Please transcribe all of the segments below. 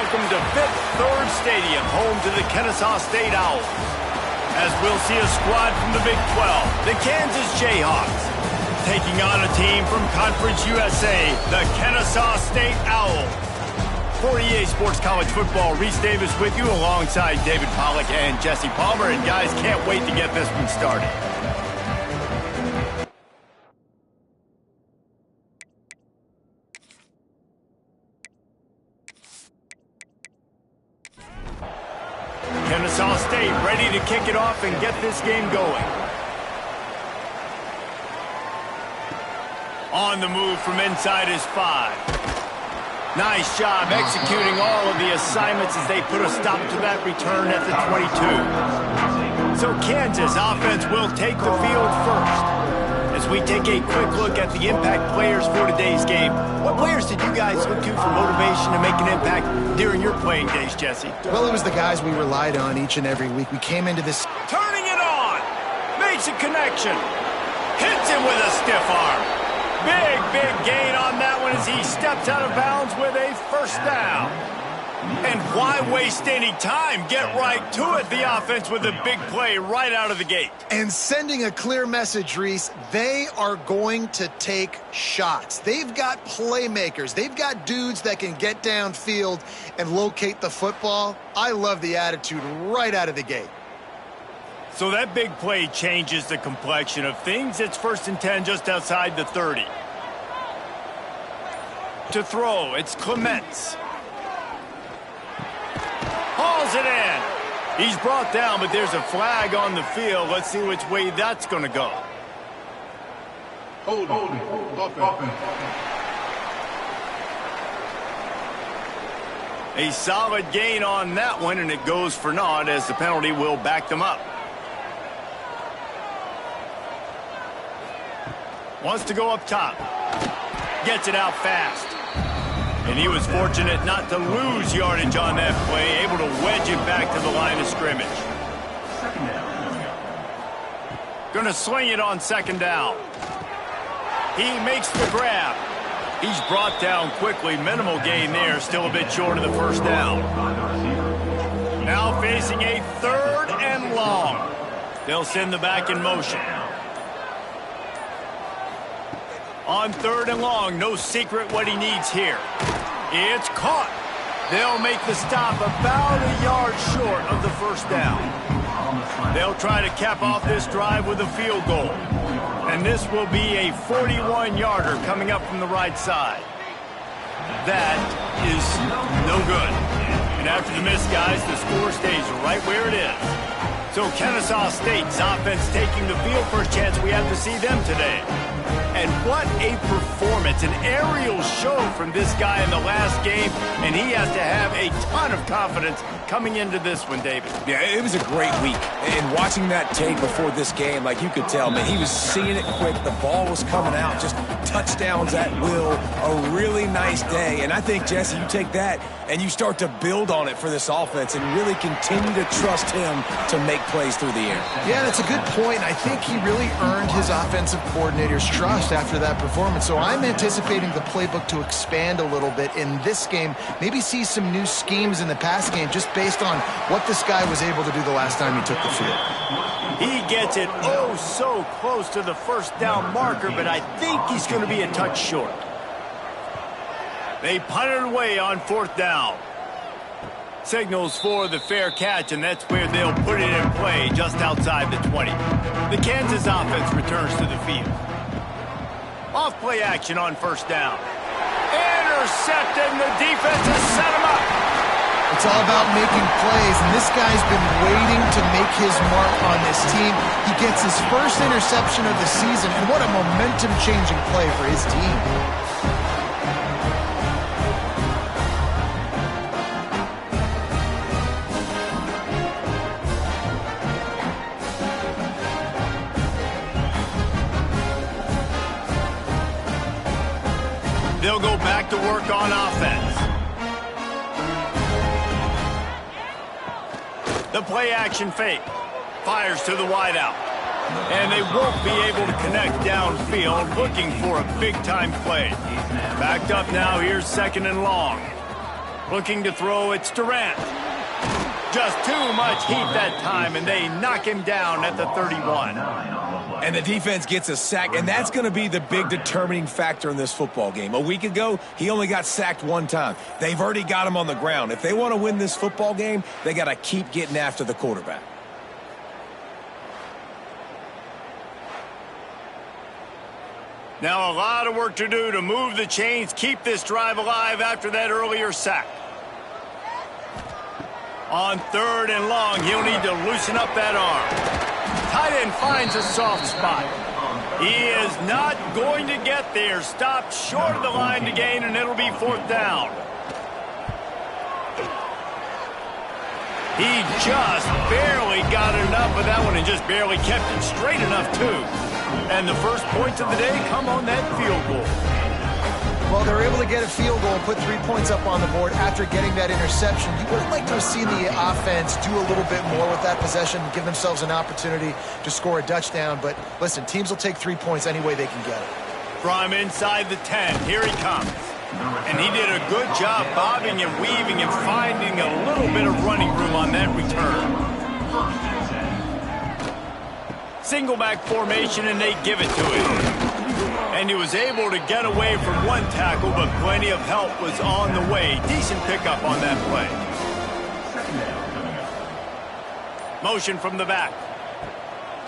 welcome to Fifth Third Stadium, home to the Kennesaw State Owls. As we'll see a squad from the Big 12, the Kansas Jayhawks, taking on a team from Conference USA, the Kennesaw State Owls. For EA Sports College Football, Reese Davis with you alongside David Pollack and Jesse Palmer. And guys, can't wait to get this one started. Kennesaw State ready to kick it off and get this game going. On the move from inside his 5. Nice job executing all of the assignments as they put a stop to that return at the 22. So Kansas offense will take the field first. As we take a quick look at the impact players for today's game, what players did you guys look to for motivation to make an impact during your playing days, Jesse? Well, it was the guys we relied on each and every week. We came into this... Turning it on! Makes a connection. Hits him with a stiff arm. Big gain on that one as he steps out of bounds with a first down. And why waste any time? Get right to it. The offense with a big play right out of the gate. And sending a clear message, Reese, they are going to take shots. They've got playmakers. They've got dudes that can get downfield and locate the football. I love the attitude right out of the gate. So that big play changes the complexion of things. It's 1st and 10 just outside the 30. To throw, it's Clements. Hauls it in. He's brought down, but there's a flag on the field. Let's see which way that's going to go. Hold on. A solid gain on that one, and it goes for naught as the penalty will back them up. Wants to go up top. Gets it out fast. And he was fortunate not to lose yardage on that play, able to wedge it back to the line of scrimmage. Gonna sling it on 2nd down. He makes the grab. He's brought down quickly. Minimal gain there, still a bit short of the 1st down. Now facing a 3rd and long. They'll send the back in motion. On 3rd and long, no secret what he needs here. It's caught. They'll make the stop about a yard short of the 1st down. They'll try to cap off this drive with a field goal. And this will be a 41-yarder coming up from the right side. That is no good. And after the miss, guys, the score stays right where it is. So Kennesaw State's offense taking the field. First chance we have to see them today. And what a performance, an aerial show from this guy in the last game, and he has to have a ton of confidence coming into this one, David. Yeah, it was a great week. And watching that tape before this game, like you could tell, man, he was seeing it quick. The ball was coming out, just touchdowns at will. A really nice day. And I think, Jesse, you take that and you start to build on it for this offense and really continue to trust him to make plays through the air. Yeah, that's a good point. I think he really earned his offensive coordinator's trust after that performance. So I'm anticipating the playbook to expand a little bit in this game. Maybe see some new schemes in the pass game just based on what this guy was able to do the last time he took the field. He gets it oh so close to the 1st down marker, but I think he's going to be a touch short. They punt it away on 4th down. Signals for the fair catch, and that's where they'll put it in play just outside the 20. The Kansas offense returns to the field. Off play action on 1st down. Intercepted, and the defense has set him up. It's all about making plays, and this guy's been waiting to make his mark on this team. He gets his first interception of the season, and what a momentum-changing play for his team. They'll go back to work on offense. The play action fake. Fires to the wideout. And they won't be able to connect downfield, looking for a big-time play. Backed up now, here's 2nd and long. Looking to throw, it's Durant. Just too much heat that time, and they knock him down at the 31. And the defense gets a sack, and that's going to be the big determining factor in this football game. A week ago, he only got sacked one time. They've already got him on the ground. If they want to win this football game, they got to keep getting after the quarterback. Now a lot of work to do to move the chains, keep this drive alive after that earlier sack. On 3rd and long, he'll need to loosen up that arm. Tight end finds a soft spot. He is not going to get there. Stopped short of the line to gain, and it'll be 4th down. He just barely got enough of that one and just barely kept it straight enough, too. And the first points of the day come on that field goal. Well, they're able to get a field goal and put 3 points up on the board after getting that interception. You would have liked to have seen the offense do a little bit more with that possession and give themselves an opportunity to score a touchdown. But listen, teams will take 3 points any way they can get it. From inside the 10, here he comes. And he did a good job bobbing and weaving and finding a little bit of running room on that return. Single back formation, and they give it to him. And he was able to get away from one tackle, but plenty of help was on the way. Decent pickup on that play. Motion from the back.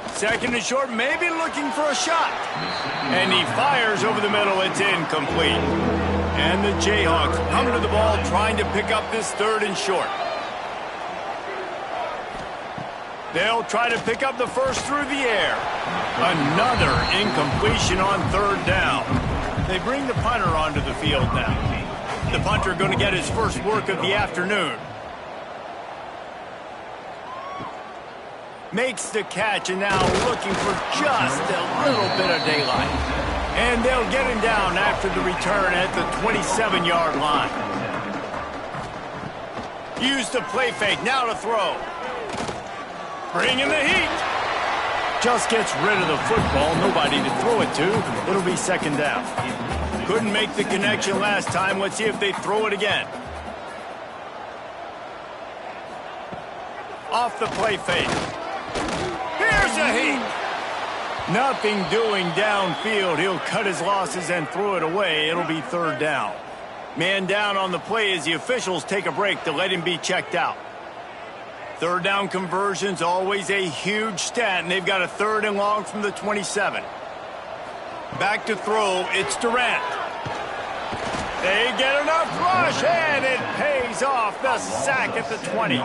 2nd and short, maybe looking for a shot. And he fires over the middle. It's incomplete. And the Jayhawks come to the ball trying to pick up this 3rd and short. They'll try to pick up the first through the air. Another incompletion on 3rd down. They bring the punter onto the field now. The punter going to get his first work of the afternoon. Makes the catch, and now looking for just a little bit of daylight. And they'll get him down after the return at the 27-yard line. Use the play fake, now to throw. Bringing the heat. Just gets rid of the football. Nobody to throw it to. It'll be 2nd down. Couldn't make the connection last time. Let's see if they throw it again. Off the play fake. Here's a heat. Nothing doing downfield. He'll cut his losses and throw it away. It'll be 3rd down. Man down on the play as the officials take a break to let him be checked out. 3rd down conversion's always a huge stat, and they've got a 3rd and long from the 27. Back to throw, it's Durant. They get enough rush, and it pays off. The sack at the 20.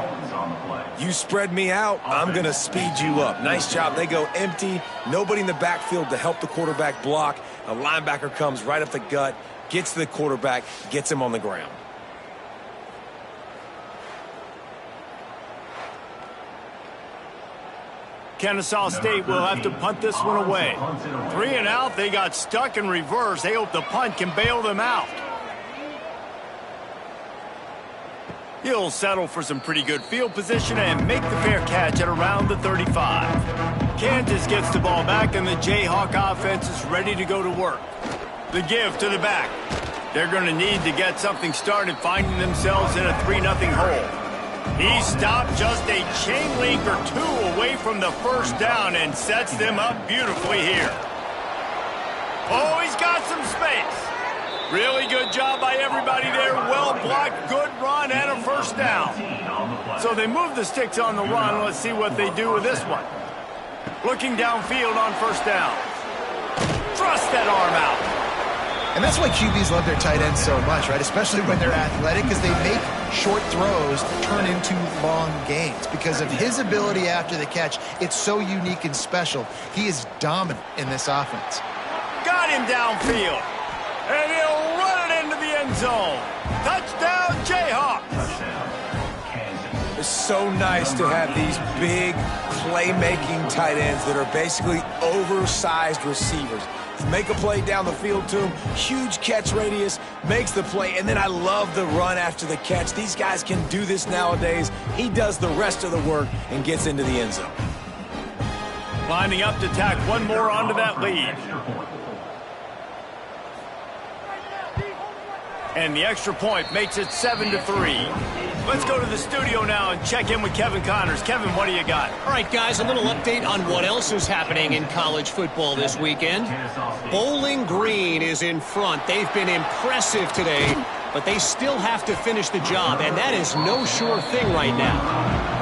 You spread me out, I'm going to speed you up. Nice job. They go empty. Nobody in the backfield to help the quarterback block. A linebacker comes right up the gut, gets to the quarterback, gets him on the ground. Kennesaw State will have to punt this one away. 3 and out, they got stuck in reverse. They hope the punt can bail them out. He'll settle for some pretty good field position and make the fair catch at around the 35. Kansas gets the ball back, and the Jayhawk offense is ready to go to work. The give to the back. They're going to need to get something started, finding themselves in a 3-0 hole. He stopped just a chain link or 2 away from the 1st down and sets them up beautifully here. Oh, he's got some space. Really good job by everybody there. Well blocked, good run, and a 1st down. So they move the sticks on the run. Let's see what they do with this one. Looking downfield on 1st down. Thrust that arm out. And that's why QBs love their tight ends so much, right? Especially when they're athletic, because they make short throws turn into long gains. Because of his ability after the catch, it's so unique and special. He is dominant in this offense. Got him downfield. And he'll run it into the end zone. Touchdown, Jayhawks. It's so nice to have these big playmaking tight ends that are basically oversized receivers. Make a play down the field to him, huge catch radius, makes the play, and then I love the run after the catch. These guys can do this nowadays. He does the rest of the work and gets into the end zone. Lining up to tack one more onto that lead. And the extra point makes it 7-3. Let's go to the studio now and check in with Kevin Connors. Kevin, what do you got? All right, guys, a little update on what else is happening in college football this weekend. Bowling Green is in front. They've been impressive today, but they still have to finish the job, and that is no sure thing right now.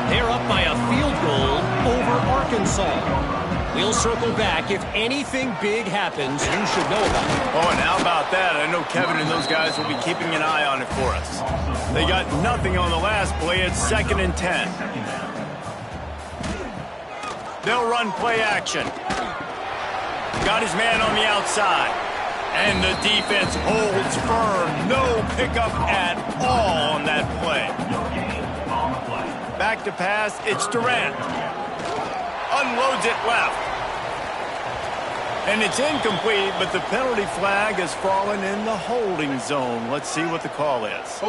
They're up by a field goal over Arkansas. We'll circle back. If anything big happens, you should know about it. Oh, and how about that? I know Kevin and those guys will be keeping an eye on it for us. They got nothing on the last play. It's 2nd and 10. They'll run play action. Got his man on the outside. And the defense holds firm. No pickup at all on that play. Back to pass. It's Durant. Unloads it left. And it's incomplete, but the penalty flag has fallen in the holding zone. Let's see what the call is.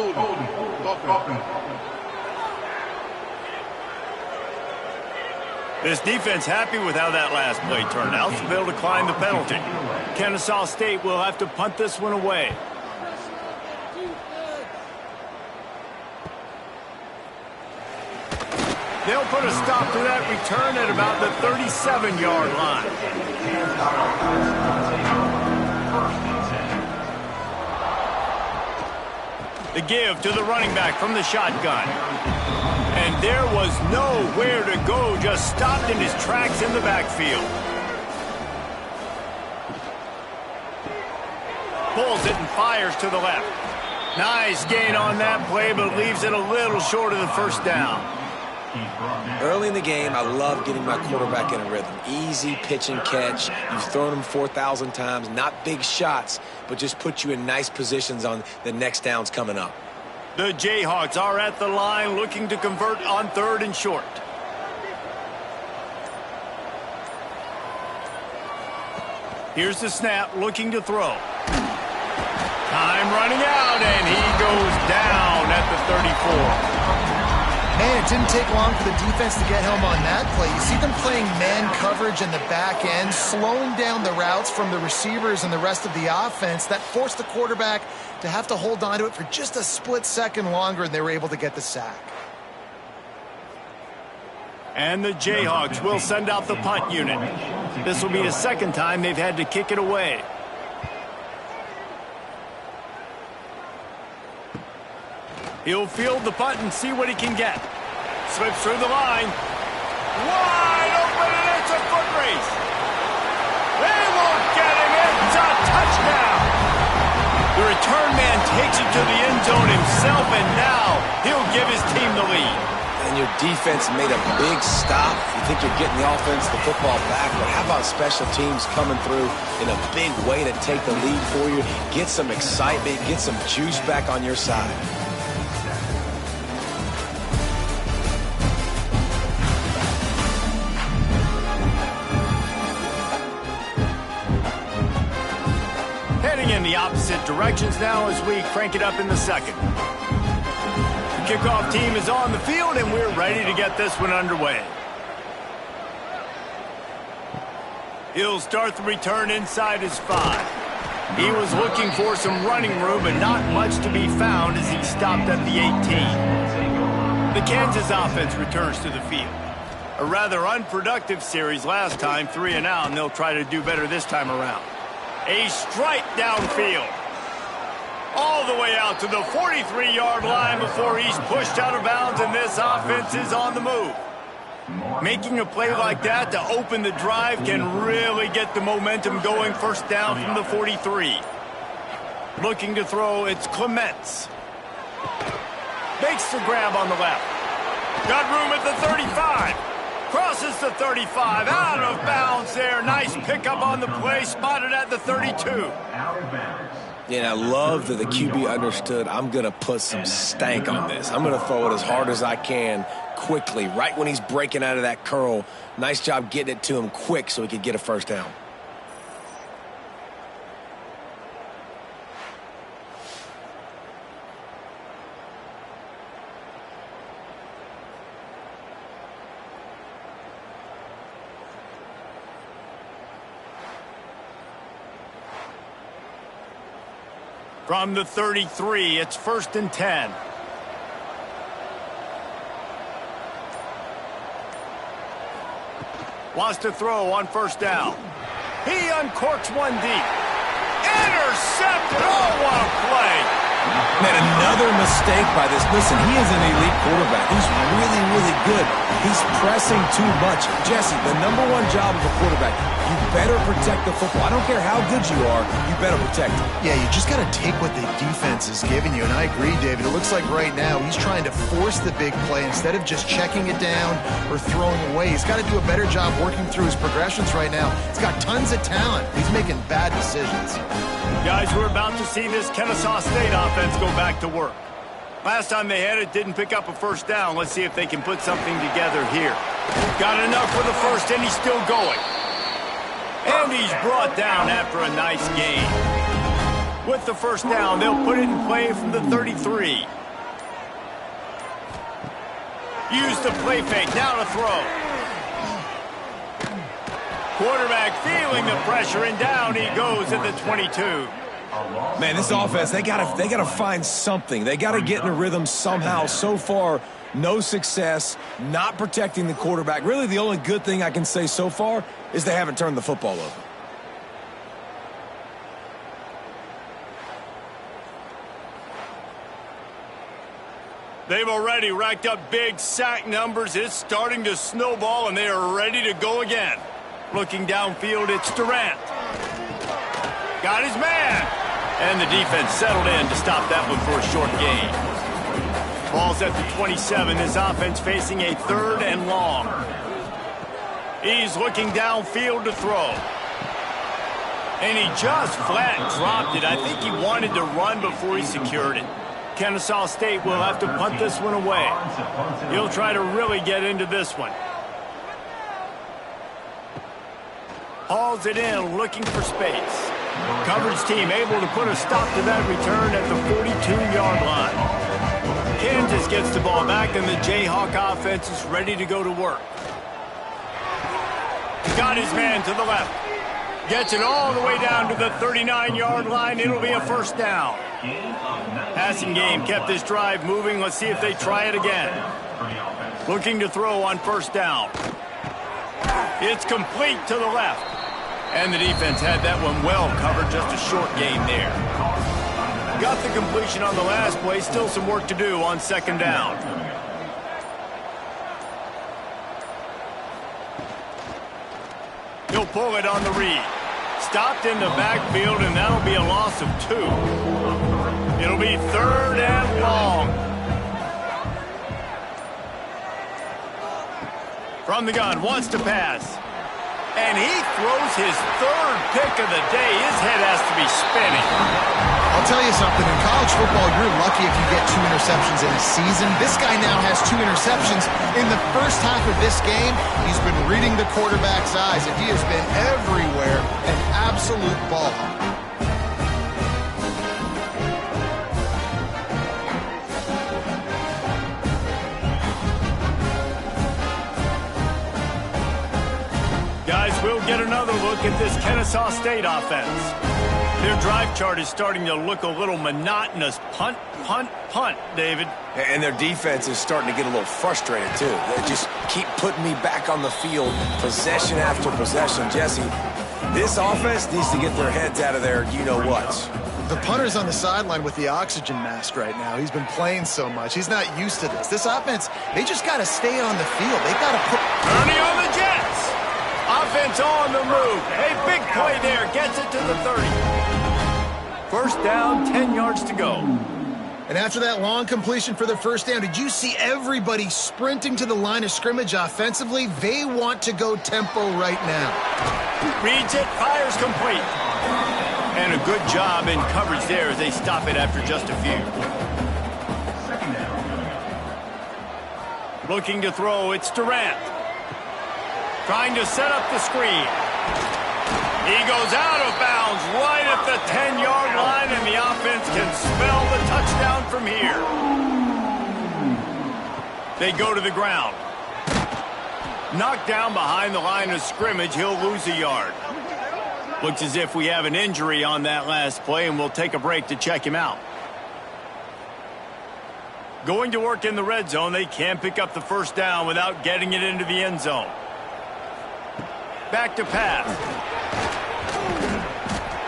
This defense happy with how that last play turned out, so they'll decline the penalty. Kennesaw State will have to punt this one away. They'll put a stop to that return at about the 37-yard line. The give to the running back from the shotgun. And there was nowhere to go, just stopped in his tracks in the backfield. Pulls it and fires to the left. Nice gain on that play, but leaves it a little short of the first down. Early in the game, I love getting my quarterback in a rhythm. Easy pitch and catch. You've thrown him 4,000 times. Not big shots, but just put you in nice positions on the next downs coming up. The Jayhawks are at the line looking to convert on 3rd and short. Here's the snap, looking to throw. Time running out, and he goes down at the 34. Man, it didn't take long for the defense to get home on that play. You see them playing man coverage in the back end, slowing down the routes from the receivers and the rest of the offense. That forced the quarterback to have to hold on to it for just a split second longer, and they were able to get the sack. And the Jayhawks will send out the punt unit. This will be the second time they've had to kick it away. He'll field the punt and see what he can get. Slips through the line. Wide open, and it's a foot race. They won't get him. It's a touchdown. The return man takes it to the end zone himself, and now he'll give his team the lead. And your defense made a big stop. You think you're getting the offense, the football back, but how about special teams coming through in a big way to take the lead for you? Get some excitement, get some juice back on your side. In the opposite directions now as we crank it up in the second. The kickoff team is on the field, and we're ready to get this one underway. He'll start the return inside his 5. He was looking for some running room, but not much to be found as he stopped at the 18. The Kansas offense returns to the field. A rather unproductive series last time, 3 and out, and they'll try to do better this time around. A strike downfield. All the way out to the 43-yard line before he's pushed out of bounds, and this offense is on the move. Making a play like that to open the drive can really get the momentum going. First down from the 43. Looking to throw, it's Clements. Makes the grab on the left. Got room at the 35. Crosses the 35, out of bounds there. Nice pickup on the play, spotted at the 32. Yeah, I love that the QB understood I'm going to put some stank on this. I'm going to throw it as hard as I can quickly, right when he's breaking out of that curl. Nice job getting it to him quick so he could get a first down. From the 33, it's 1st and 10. Wants to throw on 1st down. He uncorks one deep. Intercepted! Oh, what a play! Man, another mistake by this. Listen, he is an elite quarterback. He's really, really good. He's pressing too much. Jesse, the #1 job of a quarterback, you better protect the football. I don't care how good you are, you better protect it. Yeah, you just got to take what the defense is giving you, and I agree, David. It looks like right now he's trying to force the big play instead of just checking it down or throwing away. He's got to do a better job working through his progressions right now. He's got tons of talent. He's making bad decisions. Guys, we're about to see this Kennesaw State offense go back to work. Last time they had it, didn't pick up a 1st down. Let's see if they can put something together here. Got enough for the 1st, and he's still going. And he's brought down after a nice gain. With the 1st down, they'll put it in play from the 33. Use the play fake, now to throw. Quarterback feeling the pressure, and down he goes at the 22. Man, this offense, they gotta find something. They gotta get in a rhythm somehow. So far, no success, not protecting the quarterback. Really, the only good thing I can say so far is they haven't turned the football over. They've already racked up big sack numbers. It's starting to snowball, and they are ready to go again. Looking downfield, it's Durant. Got his man. And the defense settled in to stop that one for a short gain. Ball's at the 27. His offense facing a 3rd and long. He's looking downfield to throw. And he just flat dropped it. I think he wanted to run before he secured it. Kennesaw State will have to punt this one away. He'll try to really get into this one. Hauls it in, looking for space. Coverage team able to put a stop to that return at the 42-yard line. Kansas gets the ball back, and the Jayhawk offense is ready to go to work. Got his man to the left. Gets it all the way down to the 39-yard line. It'll be a 1st down. Passing game kept this drive moving. Let's see if they try it again. Looking to throw on 1st down. It's complete to the left. And the defense had that one well covered, just a short gain there. Got the completion on the last play, still some work to do on 2nd down. He'll pull it on the read. Stopped in the backfield, and that'll be a loss of 2. It'll be 3rd and long. From the gun, wants to pass. And he throws his 3rd pick of the day. His head has to be spinning. I'll tell you something. In college football, you're lucky if you get 2 interceptions in a season. This guy now has 2 interceptions. In the first half of this game, he's been reading the quarterback's eyes, and he has been everywhere, an absolute ball hawk. Guys, we'll get another look at this Kennesaw State offense. Their drive chart is starting to look a little monotonous. Punt, punt, punt, David. And their defense is starting to get a little frustrated, too. They just keep putting me back on the field, possession after possession. Jesse, this offense needs to get their heads out of their you-know-whats. The punter's on the sideline with the oxygen mask right now. He's been playing so much. He's not used to this. This offense, they just got to stay on the field. They got to put... Ernie on the Jets. Offense on the move. A big play there. Gets it to the 30. 1st down, 10 yards to go. And after that long completion for the 1st down, did you see everybody sprinting to the line of scrimmage offensively? They want to go tempo right now. Reads it, fires complete. And a good job in coverage there as they stop it after just a few. Looking to throw, it's Durant. Trying to set up the screen. He goes out of bounds right at the 10-yard line, and the offense can smell the touchdown from here. They go to the ground. Knocked down behind the line of scrimmage, he'll lose a yard. Looks as if we have an injury on that last play, and we'll take a break to check him out. Going to work in the red zone, they can't pick up the first down without getting it into the end zone. Back to pass.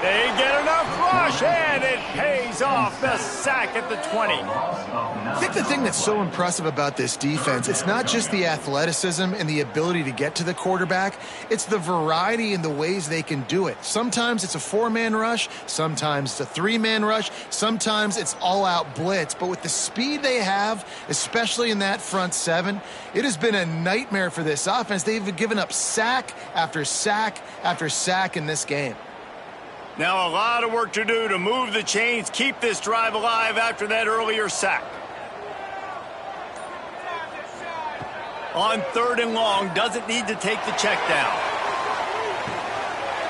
They get enough rush, and it pays off. The sack at the 20. I think the thing that's so impressive about this defense, it's not just the athleticism and the ability to get to the quarterback. It's the variety in the ways they can do it. Sometimes it's a 4-man rush. Sometimes it's a 3-man rush. Sometimes it's all-out blitz. But with the speed they have, especially in that front 7, it has been a nightmare for this offense. They've given up sack after sack after sack in this game. Now a lot of work to do to move the chains, keep this drive alive after that earlier sack. On 3rd and long, doesn't need to take the check down.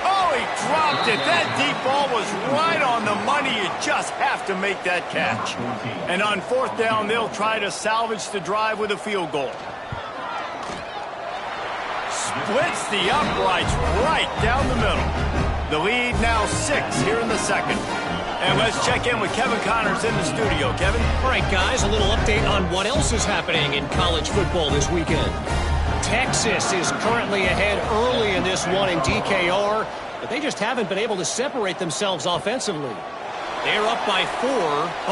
Oh, he dropped it. That deep ball was right on the money. You just have to make that catch. And on 4th down, they'll try to salvage the drive with a field goal. Splits the uprights right down the middle. The lead now 6 here in the second. And let's check in with Kevin Connors in the studio. Kevin? All right, guys, a little update on what else is happening in college football this weekend. Texas is currently ahead early in this one in DKR, but they just haven't been able to separate themselves offensively. They're up by 4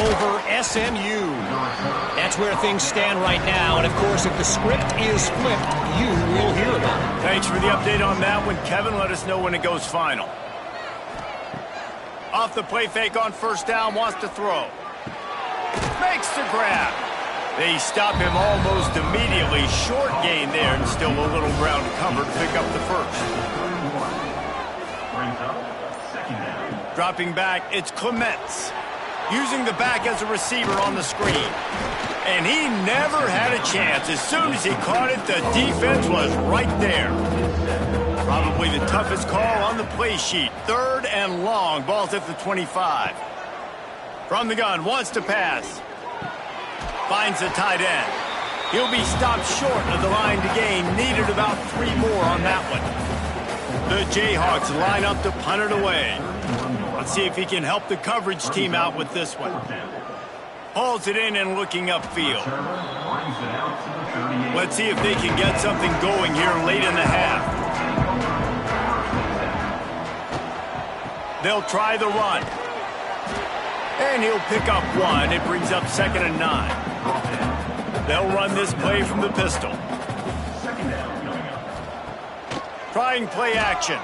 over SMU. That's where things stand right now. And, of course, if the script is flipped, you will hear about it. Thanks for the update on that one, Kevin. Let us know when it goes final. Off the play fake on 1st down, wants to throw. Makes the grab. They stop him almost immediately. Short gain there, and still a little ground to cover to pick up the first. Dropping back, it's Clements. Using the back as a receiver on the screen. And he never had a chance. As soon as he caught it, the defense was right there. Probably the toughest call on the play sheet. 3rd and long. Ball's at the 25. From the gun, wants to pass. Finds the tight end. He'll be stopped short of the line to gain. Needed about 3 more on that one. The Jayhawks line up to punt it away. Let's see if he can help the coverage team out with this one. Hauls it in and looking upfield. Let's see if they can get something going here late in the half. They'll try the run. And he'll pick up 1. It brings up 2nd and 9. They'll run this play from the pistol. Trying play action.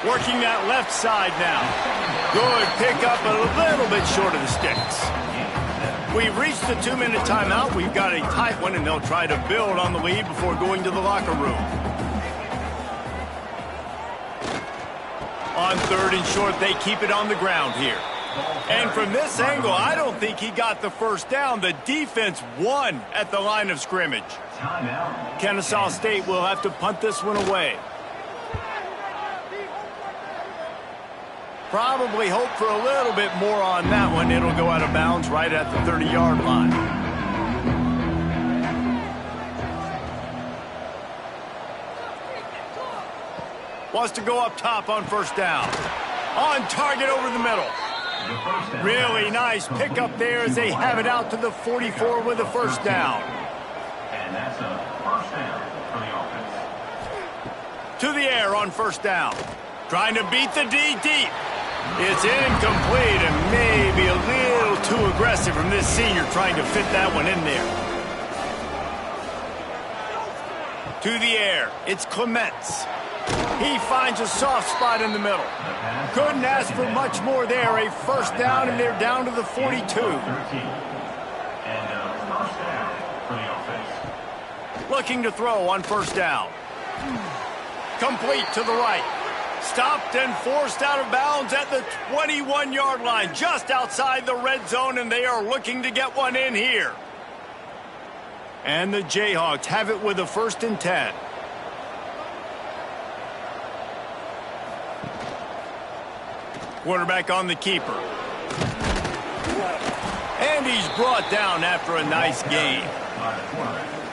Working that left side now. Good pickup, a little bit short of the sticks. We've reached the 2-minute timeout. We've got a tight one, and they'll try to build on the lead before going to the locker room. On 3rd and short, they keep it on the ground here. And from this angle, I don't think he got the first down. The defense won at the line of scrimmage. Kennesaw State will have to punt this one away. Probably hope for a little bit more on that one. It'll go out of bounds right at the 30-yard line. Wants to go up top on 1st down. On target over the middle. Really nice pickup there as they have it out to the 44 with a 1st down. And that's a 1st down for the offense. To the air on 1st down. Trying to beat the D deep. It's incomplete and maybe a little too aggressive from this senior trying to fit that one in there. To the air, it's Clements. He finds a soft spot in the middle. Couldn't ask for much more there. A 1st down, and they're down to the 42. And 1st down for the offense. Looking to throw on 1st down. Complete to the right. Stopped and forced out of bounds at the 21-yard line, just outside the red zone, and they are looking to get one in here. And the Jayhawks have it with a 1st and 10. Quarterback on the keeper. And he's brought down after a nice gain.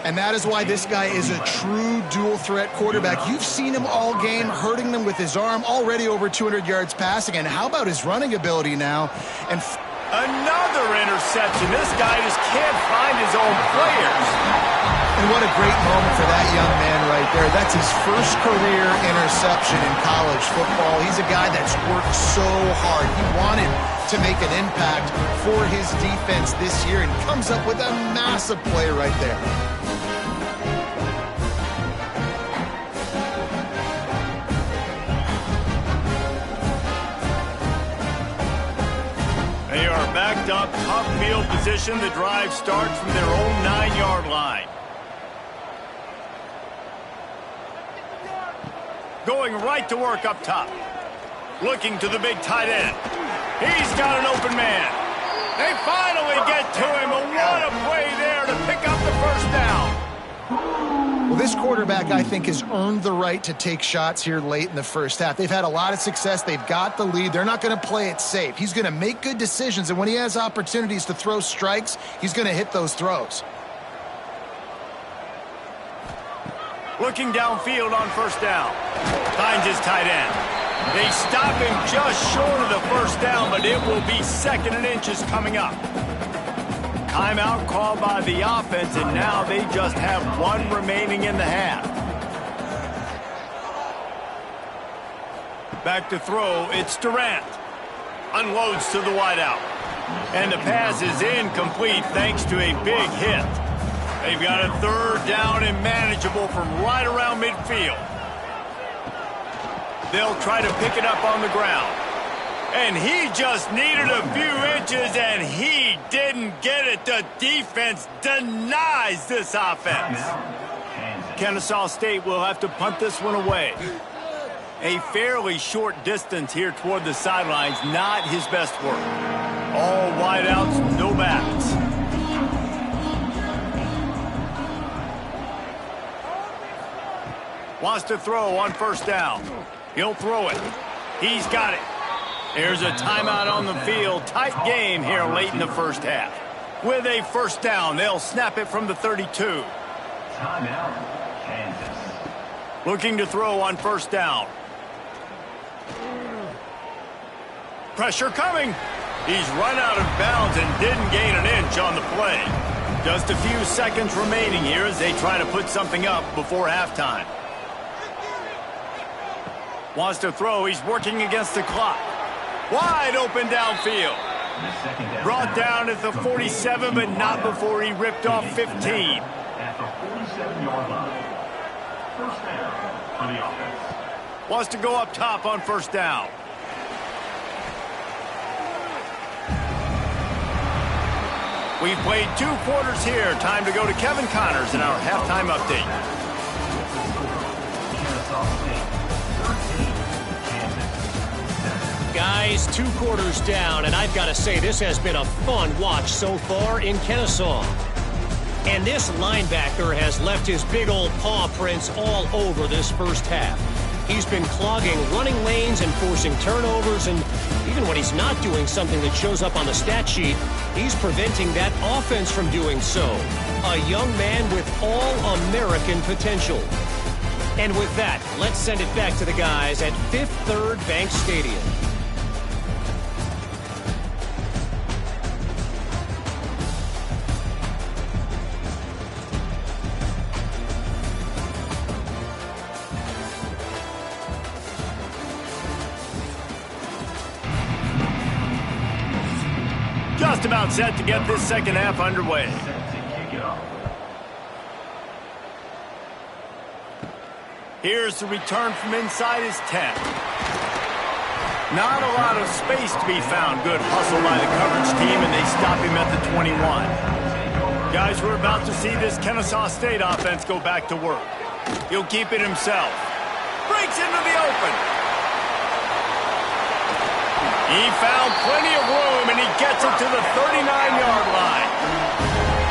And that is why this guy is a true dual-threat quarterback. You've seen him all game, hurting them with his arm, already over 200 yards passing. And how about his running ability now? And another interception. This guy just can't find his own players. And what a great moment for that young man right there. That's his first career interception in college football. He's a guy that's worked so hard. He wanted to make an impact for his defense this year and comes up with a massive play right there. They are backed up, tough field position. The drive starts from their own 9-yard line. Going right to work up top. Looking to the big tight end. He's got an open man. They finally get to him. And what a play there to pick up the first down. Well, this quarterback, I think, has earned the right to take shots here late in the first half. They've had a lot of success. They've got the lead. They're not going to play it safe. He's going to make good decisions, and when he has opportunities to throw strikes, he's going to hit those throws. Looking downfield on first down. Finds his tight end. They stop him just short of the first down, but it will be 2nd and inches coming up. Timeout called by the offense, and now they just have 1 remaining in the half. Back to throw, it's Durant. Unloads to the wideout. And the pass is incomplete thanks to a big hit. They've got a 3rd down and manageable from right around midfield. They'll try to pick it up on the ground. And he just needed a few inches, and he didn't get it. The defense denies this offense. Kennesaw State will have to punt this one away. A fairly short distance here toward the sidelines, not his best work. All wideouts, no backs. Wants to throw on first down. He'll throw it. He's got it. There's a timeout on the field. Tight game here late in the first half. With a first down, they'll snap it from the 32. Timeout, Kansas. Looking to throw on first down. Pressure coming. He's run out of bounds and didn't gain an inch on the play. Just a few seconds remaining here as they try to put something up before halftime. Wants to throw. He's working against the clock. Wide open downfield. Brought down at the 47, but not before he ripped off 15. At the 47-yard line. First down for the offense. Wants to go up top on first down. We've played 2 quarters here. Time to go to Kevin Connors in our halftime update. Guys, 2 quarters down, and I've got to say this has been a fun watch so far in Kennesaw. And this linebacker has left his big old paw prints all over this first half. He's been clogging running lanes and forcing turnovers, and even when he's not doing something that shows up on the stat sheet, he's preventing that offense from doing so. A young man with all-American potential. And with that, let's send it back to the guys at Fifth Third Bank Stadium. Just about set to get this second half underway. Here's the return from inside his 10. Not a lot of space to be found. Good hustle by the coverage team, and they stop him at the 21. Guys, we're about to see this Kennesaw State offense go back to work. He'll keep it himself. Breaks into the open. He found plenty of room, and he gets it to the 39-yard line.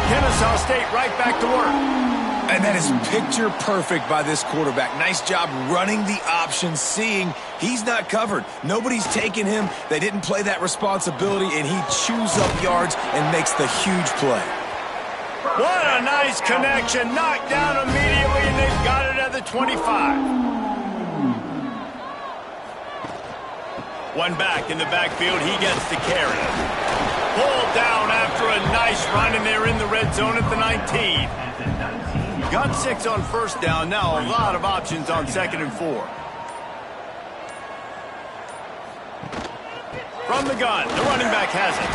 Kennesaw State right back to work. And that is picture perfect by this quarterback. Nice job running the option, seeing he's not covered. Nobody's taking him. They didn't play that responsibility, and he chews up yards and makes the huge play. What a nice connection. Knocked down immediately, and they've got it at the 25. One back in the backfield. He gets the carry. Pulled down after a nice run, and they're in the red zone at the 19. Got 6 on first down. Now a lot of options on 2nd and 4. From the gun, the running back has it.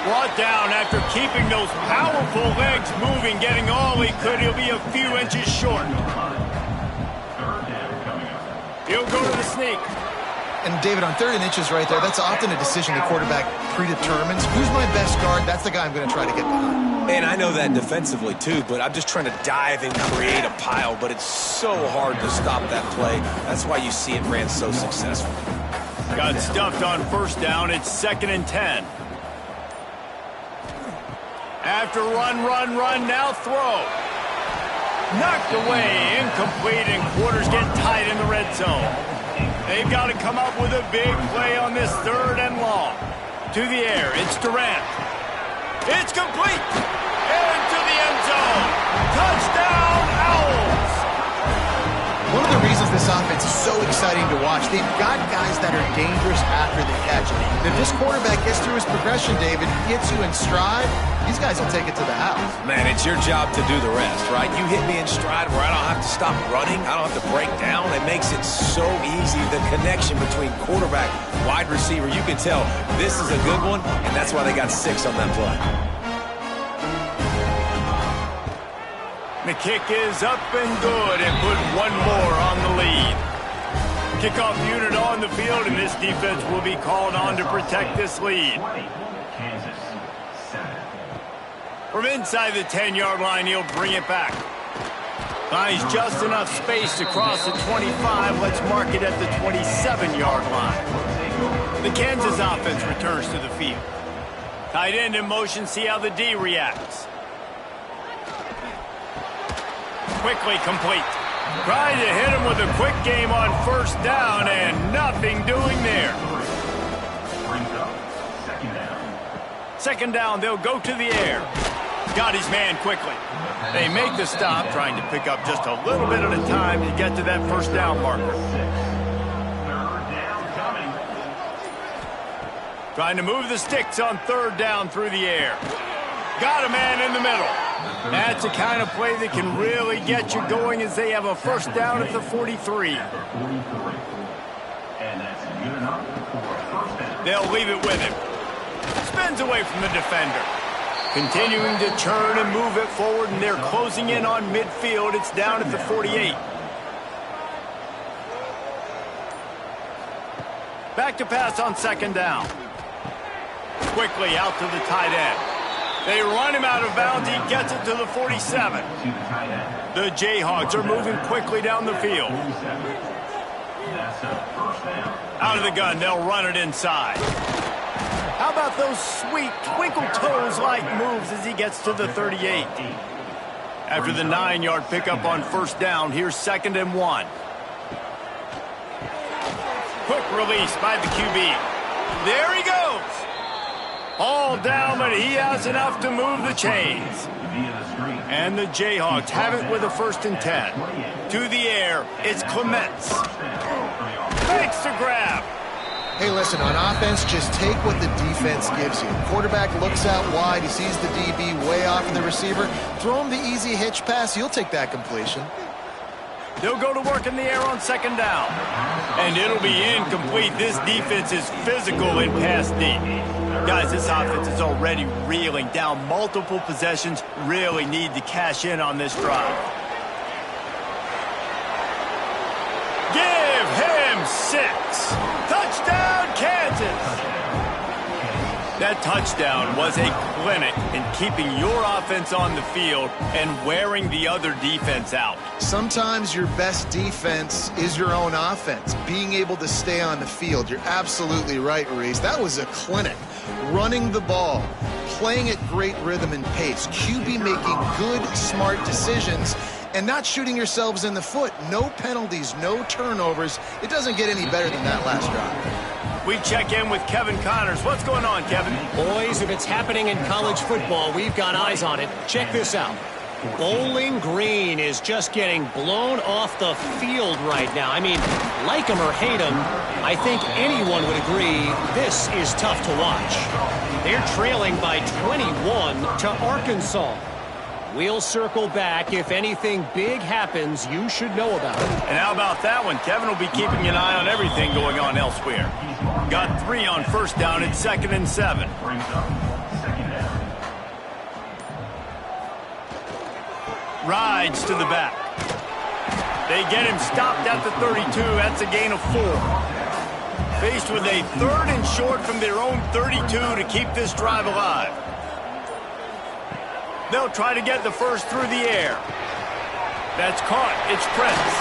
Brought down after keeping those powerful legs moving, getting all he could. He'll be a few inches short. He'll go to the sneak. And David, on 3rd and inches right there, that's often a decision the quarterback predetermines. Who's my best guard? That's the guy I'm going to try to get behind. And I know that defensively too, but I'm just trying to dive and create a pile, but it's so hard to stop that play. That's why you see it ran so successful. Got stuffed on first down. It's 2nd and 10. After run, now throw. Knocked away, incomplete, and quarters get tight in the red zone. They've got to come up with a big play on this 3rd and long. To the air, it's Durant. It's complete. Into the end zone. Touchdown, Owls. One of the reasons this offense is so exciting to watch, they've got guys that are dangerous after the catch. And if this quarterback gets through his progression, David, gets you in stride, these guys will take it to the house. Man, it's your job to do the rest, right? You hit me in stride where I don't have to stop running. I don't have to break down. It makes it so easy, the connection between quarterback, wide receiver. You can tell this is a good one, and that's why they got 6 on that play. The kick is up and good, and put one more on the lead. Kickoff unit on the field, and this defense will be called on to protect this lead. Kansas 7. From inside the 10-yard line, he'll bring it back. Finds just enough space to cross the 25. Let's mark it at the 27-yard line. The Kansas offense returns to the field. Tight end in motion, see how the D reacts. Quickly complete. Trying to hit him with a quick game on first down, and nothing doing there. Brings up 2nd down. 2nd down, they'll go to the air. Got his man quickly. They make the stop, trying to pick up just a little bit at a time to get to that first down marker. 3rd down coming. Trying to move the sticks on 3rd down through the air. Got a man in the middle. That's the kind of play that can really get you going as they have a first down at the 43. And that's good enough for a first down. They'll leave it with him. Spins away from the defender. Continuing to churn and move it forward, and they're closing in on midfield. It's down at the 48. Back to pass on 2nd down. Quickly out to the tight end. They run him out of bounds. He gets it to the 47. The Jayhawks are moving quickly down the field. That's a first down. Out of the gun, they'll run it inside. How about those sweet twinkle toes-like moves as he gets to the 38? After the 9-yard pickup on first down, here's 2nd and 1. Quick release by the QB. There he goes. All down, but he has enough to move the chains. And the Jayhawks have it with a 1st and 10. To the air, it's Clements. Makes the grab. Hey, listen, on offense, just take what the defense gives you. Quarterback looks out wide. He sees the DB way off of the receiver. Throw him the easy hitch pass. You'll take that completion. They'll go to work in the air on 2nd down. And it'll be incomplete. This defense is physical in pass D. Guys, this offense is already reeling down multiple possessions. Really need to cash in on this drive. Give him 6. Touchdown, Kansas. That touchdown was a clinic in keeping your offense on the field and wearing the other defense out. Sometimes your best defense is your own offense, being able to stay on the field. You're absolutely right, Reese. That was a clinic. Running the ball, playing at great rhythm and pace, QB making good, smart decisions, and not shooting yourselves in the foot. No penalties, no turnovers. It doesn't get any better than that last drive. We check in with Kevin Connors. What's going on, Kevin? Boys, if it's happening in college football, we've got eyes on it. Check this out. Bowling Green is just getting blown off the field right now. I mean, like him or hate him, I think anyone would agree this is tough to watch. They're trailing by 21 to Arkansas. We'll circle back. If anything big happens, you should know about it. And how about that one? Kevin will be keeping an eye on everything going on elsewhere. Got 3 on first down. It's 2nd and 7. Brings up second down. Rides to the back. They get him stopped at the 32. That's a gain of 4. Faced with a 3rd and short from their own 32 to keep this drive alive. They'll try to get the first through the air. That's caught. It's Prince.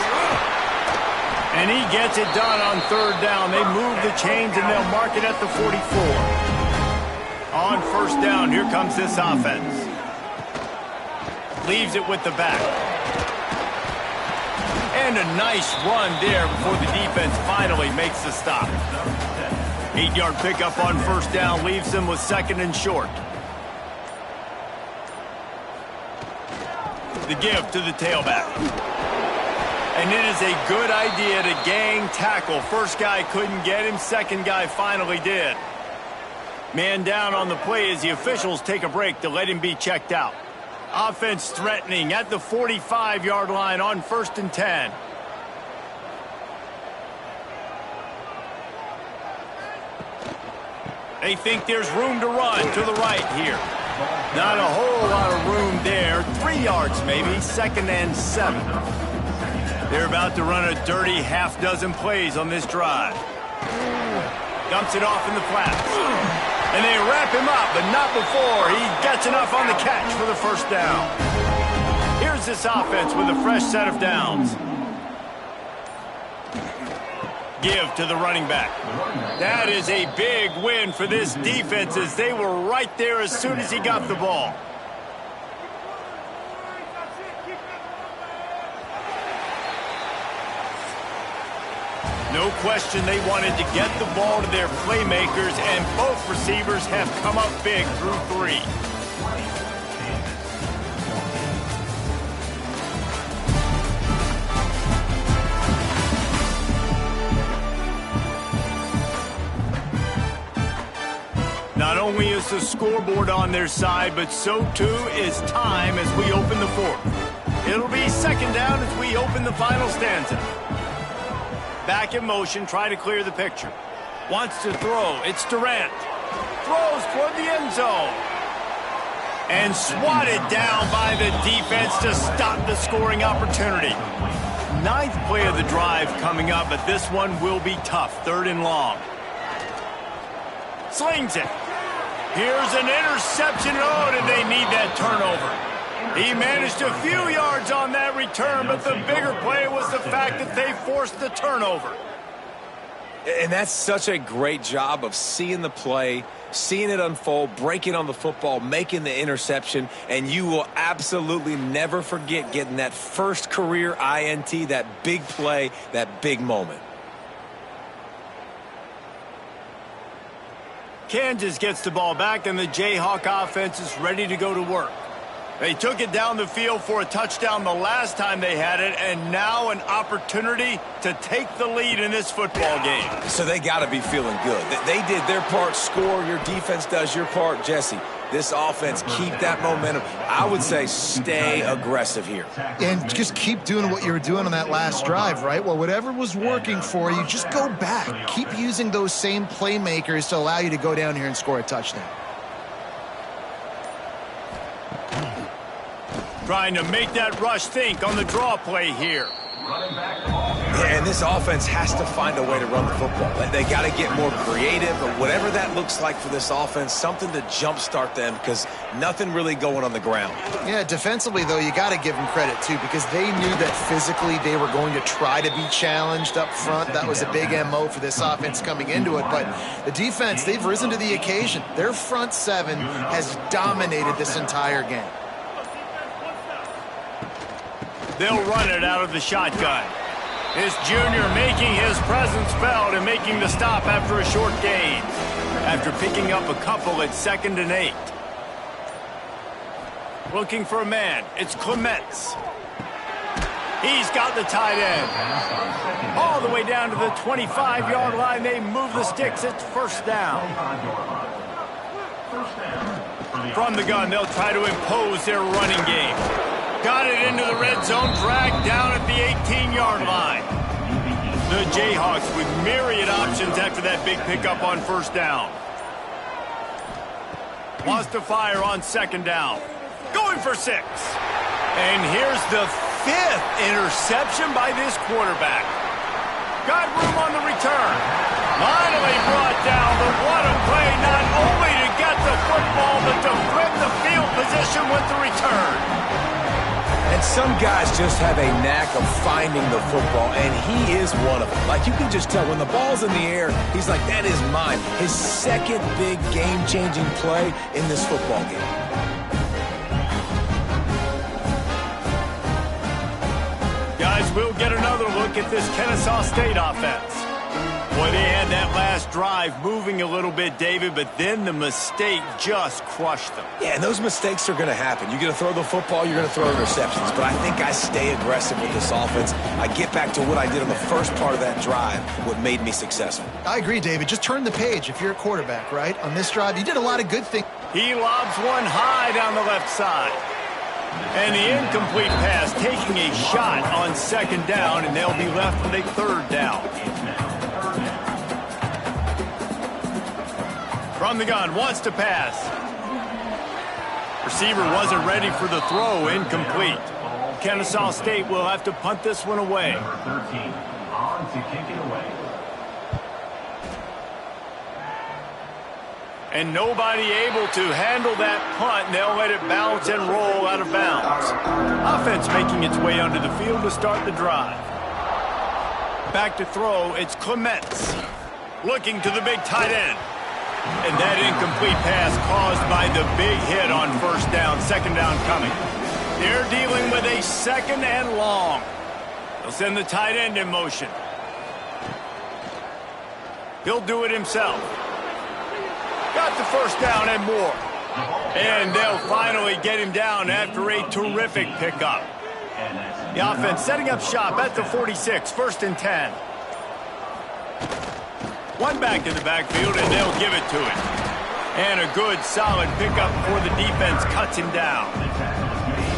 And he gets it done on 3rd down. They move the chains and they'll mark it at the 44. On 1st down, here comes this offense. Leaves it with the back. And a nice run there before the defense finally makes the stop. 8-yard pickup on 1st down leaves them with 2nd and short. The give to the tailback. And it is a good idea to gang tackle. First guy couldn't get him. Second guy finally did. Man down on the play as the officials take a break to let him be checked out. Offense threatening at the 45-yard line on 1st and 10. They think there's room to run to the right here. Not a whole lot of room there. 3 yards maybe. 2nd and 7. They're about to run a dirty half-dozen plays on this drive. Dumps it off in the flats. And they wrap him up, but not before he gets enough on the catch for the 1st down. Here's this offense with a fresh set of downs. Give to the running back. That is a big win for this defense as they were right there as soon as he got the ball. No question they wanted to get the ball to their playmakers, and both receivers have come up big through 3. Not only is the scoreboard on their side, but so too is time as we open the 4th. It'll be 2nd down as we open the final stanza. Back in motion, try to clear the picture. Wants to throw. It's Durant. Throws toward the end zone. And swatted down by the defense to stop the scoring opportunity. 9th play of the drive coming up, but this one will be tough. 3rd and long. Slings it. Here's an interception. Oh, did they need that turnover? He managed a few yards on that return, but the bigger play was the fact that they forced the turnover. And that's such a great job of seeing the play, seeing it unfold, breaking on the football, making the interception, and you will absolutely never forget getting that first career INT, that big play, that big moment. Kansas gets the ball back, and the Jayhawk offense is ready to go to work. They took it down the field for a touchdown the last time they had it, and now an opportunity to take the lead in this football game. So they got to be feeling good. They did their part, score. Your defense does your part. Jesse, this offense, keep that momentum. I would say stay aggressive here. And just keep doing what you were doing on that last drive, right? Well, whatever was working for you, just go back. Keep using those same playmakers to allow you to go down here and score a touchdown. Trying to make that rush think on the draw play here. Yeah, and this offense has to find a way to run the football. They got to get more creative, or whatever that looks like for this offense, something to jumpstart them, because nothing really going on the ground. Yeah, defensively, though, you got to give them credit, too, because they knew that physically they were going to try to be challenged up front. That was a big MO for this offense coming into it. But the defense, they've risen to the occasion. Their front 7 has dominated this entire game. They'll run it out of the shotgun. This junior making his presence felt and making the stop after a short gain. After picking up a couple at 2nd and 8. Looking for a man. It's Clements. He's got the tight end. All the way down to the 25-yard line. They move the sticks. It's 1st down. From the gun, they'll try to impose their running game. Got it into the red zone. Dragged down at the 18-yard line. The Jayhawks with myriad options after that big pickup on 1st down. Wants to fire on 2nd down. Going for 6. And here's the 5th interception by this quarterback. Got room on the return. Finally brought down, but what a play, not only to get the football, but to flip the field position with the return. And some guys just have a knack of finding the football, and he is one of them. Like, you can just tell when the ball's in the air, he's like, that is mine. His 2nd big game-changing play in this football game. Guys, we'll get another look at this Kennesaw State offense. Boy, they had that last drive moving a little bit, David, but then the mistake just crushed them. Yeah, and those mistakes are going to happen. You're going to throw the football, you're going to throw interceptions. But I think I stay aggressive with this offense. I get back to what I did on the first part of that drive, what made me successful. I agree, David. Just turn the page if you're a quarterback, right? On this drive, you did a lot of good things. He lobs one high down the left side. And the incomplete pass taking a shot on 2nd down, and they'll be left with a 3rd down. From the gun, wants to pass. Receiver wasn't ready for the throw, incomplete. Kennesaw State will have to punt this one away. Number 13, on to kick it away. And nobody able to handle that punt, and they'll let it bounce and roll out of bounds. Offense making its way onto the field to start the drive. Back to throw, it's Clements. Looking to the big tight end. And that incomplete pass caused by the big hit on 1st down, 2nd down coming. They're dealing with a 2nd and long. They'll send the tight end in motion. He'll do it himself. Got the 1st down and more. And they'll finally get him down after a terrific pickup. The offense setting up shop at the 46, 1st and 10. One back in the backfield, and they'll give it to him. And a good, solid pickup before the defense cuts him down.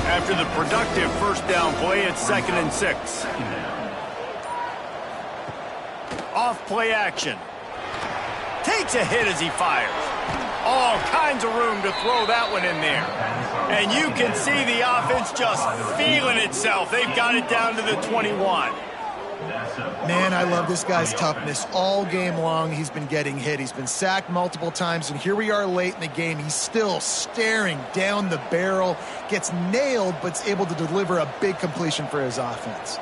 After the productive 1st down play, it's 2nd and 6. Off play action. Takes a hit as he fires. All kinds of room to throw that one in there. And you can see the offense just feeling itself. They've got it down to the 21. Man, I love this guy's toughness. All game long, he's been getting hit. He's been sacked multiple times, and here we are late in the game. He's still staring down the barrel, gets nailed, but is able to deliver a big completion for his offense.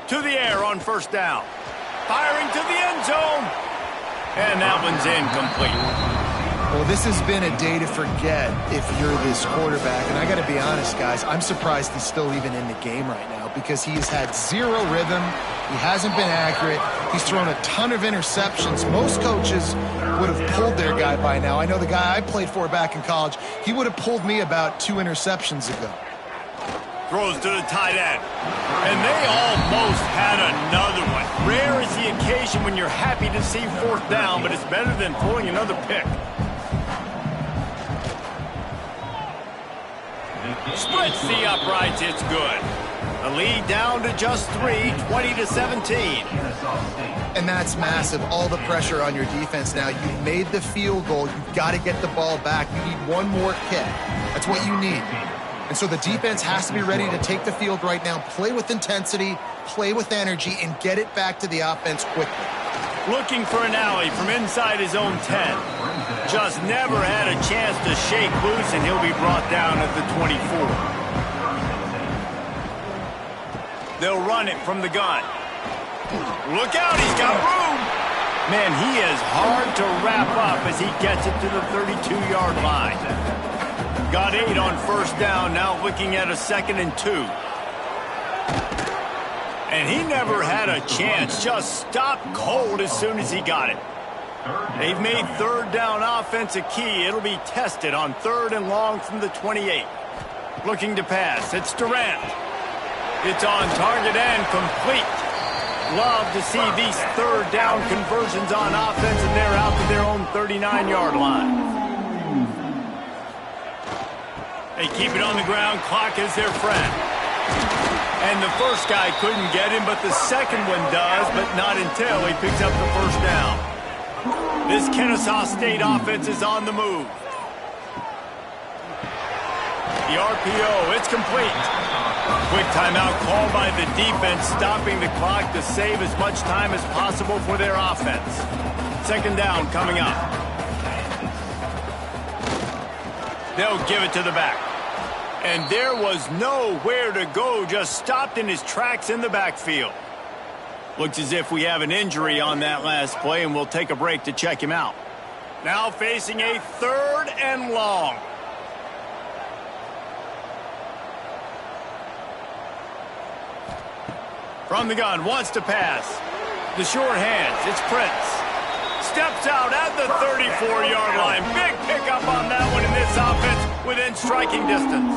To the air on 1st down. Firing to the end zone. And that one's incomplete. Well, this has been a day to forget if you're this quarterback. And I got to be honest, guys, I'm surprised he's still even in the game right now because he's had zero rhythm. He hasn't been accurate. He's thrown a ton of interceptions. Most coaches would have pulled their guy by now. I know the guy I played for back in college, he would have pulled me about 2 interceptions ago. Throws to the tight end. And they almost had another one. Rare is the occasion when you're happy to see 4th down, but it's better than throwing another pick. Splits the uprights, it's good. The lead down to just 3, 20-17. And that's massive. All the pressure on your defense now. You've made the field goal. You've got to get the ball back. You need one more kick. That's what you need. And so the defense has to be ready to take the field right now, play with intensity, play with energy, and get it back to the offense quickly. Looking for an alley from inside his own 10. Just never had a chance to shake loose, and he'll be brought down at the 24. They'll run it from the gun. Look out, he's got room. Man, he is hard to wrap up as he gets it to the 32-yard line. Got 8 on 1st down, now looking at a 2nd and 2. And he never had a chance. Just stopped cold as soon as he got it. They've made third down offense a key. It'll be tested on 3rd and long from the 28. Looking to pass. It's Durant. It's on target and complete. Love to see these third down conversions on offense, and they're out to their own 39-yard line. They keep it on the ground. Clock is their friend. And the first guy couldn't get him, but the second one does, but not until he picks up the first down. This Kennesaw State offense is on the move. The RPO, it's complete. Quick timeout called by the defense, stopping the clock to save as much time as possible for their offense. 2nd down coming up. They'll give it to the back. And there was nowhere to go, just stopped in his tracks in the backfield. Looks as if we have an injury on that last play, and we'll take a break to check him out. Now facing a 3rd and long. From the gun, wants to pass. The short hands, it's Prince. Steps out at the 34-yard line. Big pickup on that one in this offense within striking distance.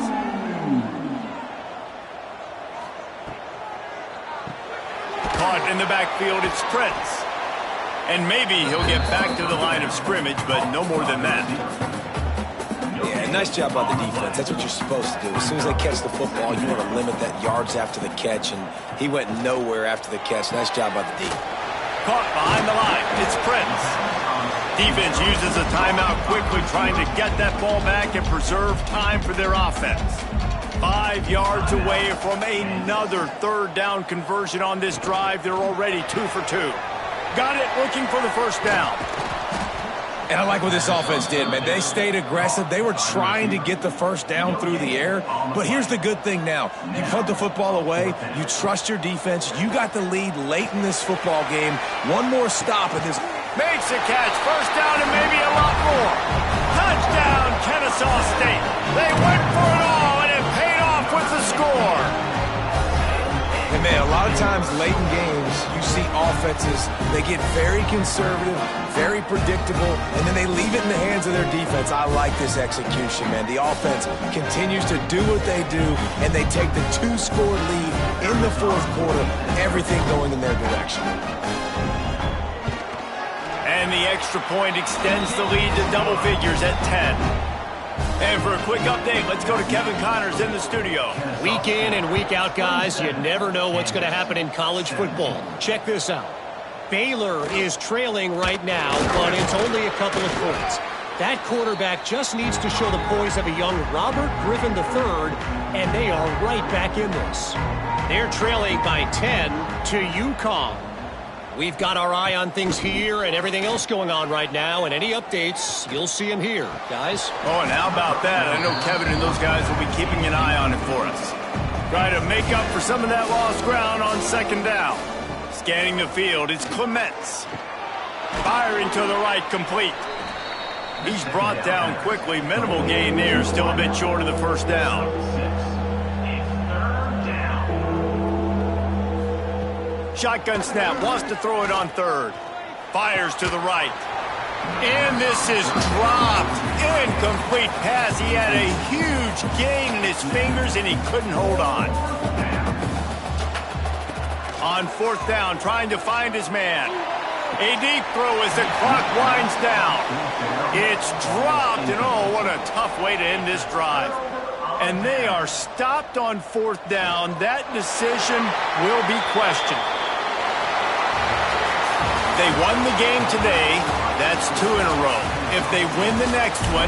Caught in the backfield, it's Prince. And maybe he'll get back to the line of scrimmage, but no more than that. Yeah, nice job by the defense. That's what you're supposed to do. As soon as they catch the football, you want to limit that yards after the catch, and he went nowhere after the catch. Nice job by the D. Caught behind the line. It's Prince. Defense uses a timeout quickly, trying to get that ball back and preserve time for their offense. 5 yards away from another 3rd down conversion on this drive. They're already 2 for 2. Got it, looking for the first down. And I like what this offense did, man. They stayed aggressive. They were trying to get the first down through the air. But here's the good thing now. You punt the football away. You trust your defense. You got the lead late in this football game. One more stop and this makes a catch. First down and maybe a lot more. Touchdown, Kennesaw State. They went for it all, and it paid off with the score. And, man, a lot of times late in games, you see offenses, they get very conservative, very predictable, and then they leave it in the hands of their defense. I like this execution, man. The offense continues to do what they do, and they take the 2-score lead in the 4th quarter, everything going in their direction. And the extra point extends the lead to double figures at 10. And for a quick update, let's go to Kevin Connors in the studio. Week in and week out, guys, you never know what's going to happen in college football. Check this out. Baylor is trailing right now, but it's only a couple of points. That quarterback just needs to show the poise of a young Robert Griffin III, and they are right back in this. They're trailing by 10 to UConn. We've got our eye on things here and everything else going on right now, and any updates, you'll see them here, guys. Oh, and how about that? I know Kevin and those guys will be keeping an eye on it for us. Try to make up for some of that lost ground on 2nd down. Scanning the field, it's Clements. Firing to the right, complete. He's brought down quickly. Minimal gain there, still a bit short of the first down. Shotgun snap, wants to throw it on 3rd. Fires to the right. And this is dropped. Incomplete pass. He had a huge gain in his fingers, and he couldn't hold on. On 4th down, trying to find his man. A deep throw as the clock winds down. It's dropped, and oh, what a tough way to end this drive. And they are stopped on 4th down. That decision will be questioned. They won the game today. That's 2 in a row. If they win the next one,